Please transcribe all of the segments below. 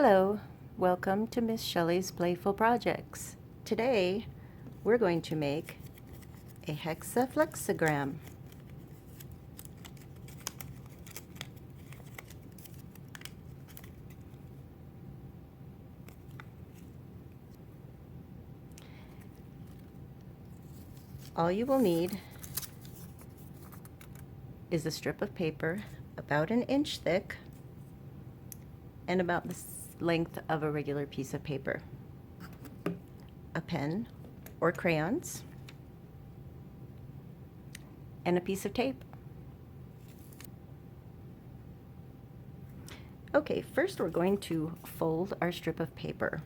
Hello, welcome to Miss Shelley's Playful Projects. Today we're going to make a hexaflexagram. All you will need is a strip of paper about an inch thick and about the length of a regular piece of paper, a pen or crayons, and a piece of tape. Okay, first we're going to fold our strip of paper.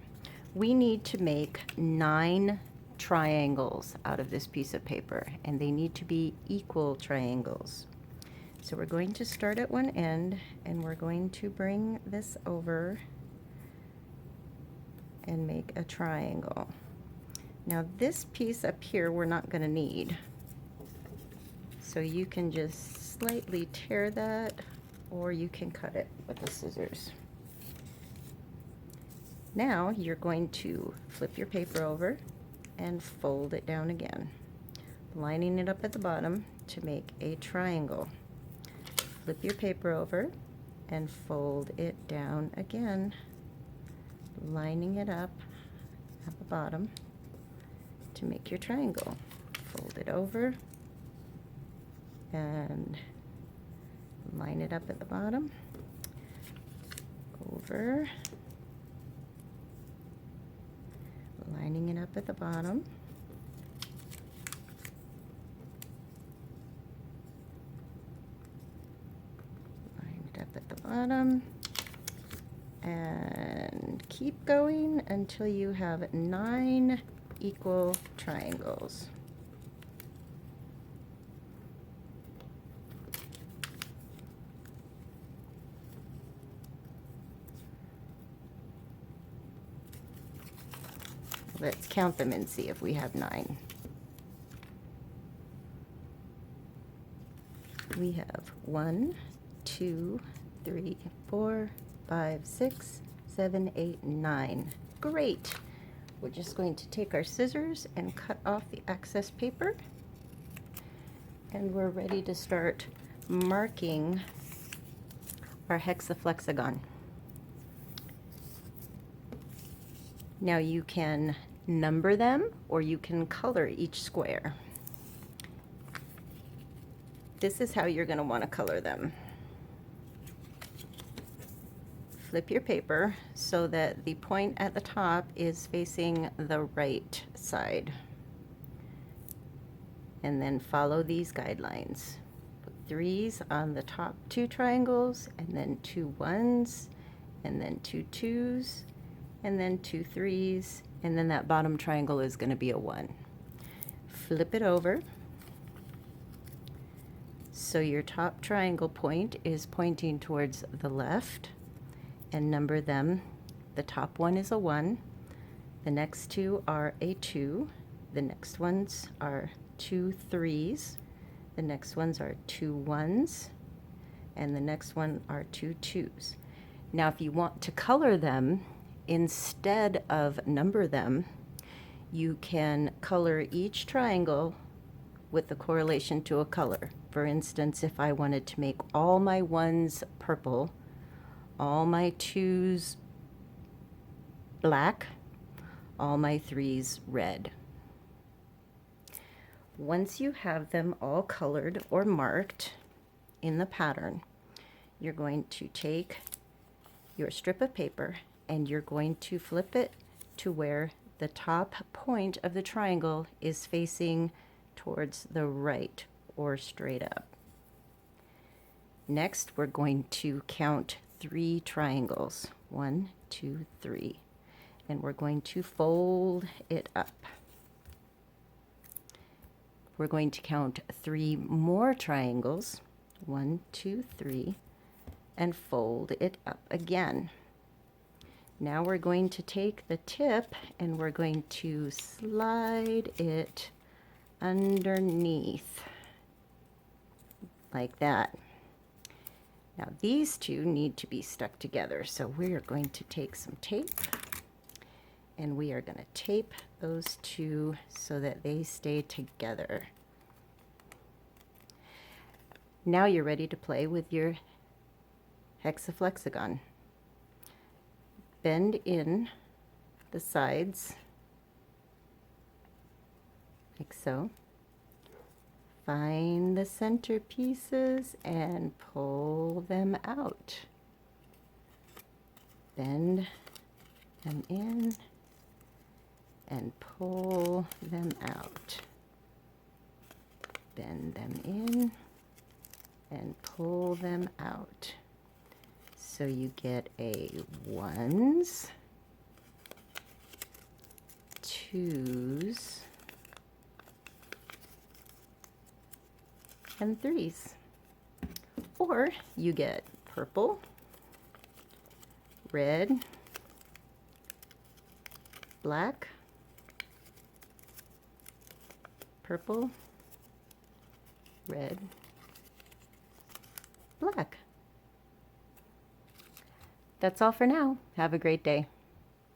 We need to make 9 triangles out of this piece of paper, and they need to be equal triangles. So we're going to start at one end, and we're going to bring this over and make a triangle. Now this piece up here we're not going to need, so you can just slightly tear that, or you can cut it with the scissors. Now you're going to flip your paper over and fold it down again, lining it up at the bottom to make a triangle. Flip your paper over and fold it down again, lining it up at the bottom to make your triangle. Fold it over and line it up at the bottom, over, lining it up at the bottom, line it up at the bottom, and keep going until you have 9 equal triangles. Let's count them and see if we have 9. We have 1, 2, 3, 4, 5, 6, 7, 8, 9. Great! We're just going to take our scissors and cut off the excess paper, and we're ready to start marking our hexaflexagon. Now you can number them or you can color each square. This is how you're going to want to color them. Flip your paper so that the point at the top is facing the right side. And then follow these guidelines. Put 3s on the top 2 triangles, and then 2 1s, and then 2 2s, and then 2 3s, and then that bottom triangle is going to be a 1. Flip it over so your top triangle point is pointing towards the left, and number them. The top one is a 1, the next 2 are a 2, the next ones are 2 3s, the next ones are 2 1s, and the next one are 2 2s. Now if you want to color them, instead of number them, you can color each triangle with the correlation to a color. For instance, if I wanted to make all my 1s purple, all my 2s black, all my 3s red. Once you have them all colored or marked in the pattern, you're going to take your strip of paper and you're going to flip it to where the top point of the triangle is facing towards the right or straight up. Next, we're going to count 3 triangles. 1, 2, 3. And we're going to fold it up. We're going to count 3 more triangles. 1, 2, 3. And fold it up again. Now we're going to take the tip and we're going to slide it underneath like that. Now these two need to be stuck together, so we are going to take some tape and we are going to tape those two so that they stay together. Now you're ready to play with your hexaflexagon. Bend in the sides like so. Find the center pieces and pull them out. Bend them in and pull them out. Bend them in and pull them out. So you get a ones, twos, and threes. Or you get purple, red, black, purple, red, black. That's all for now. Have a great day.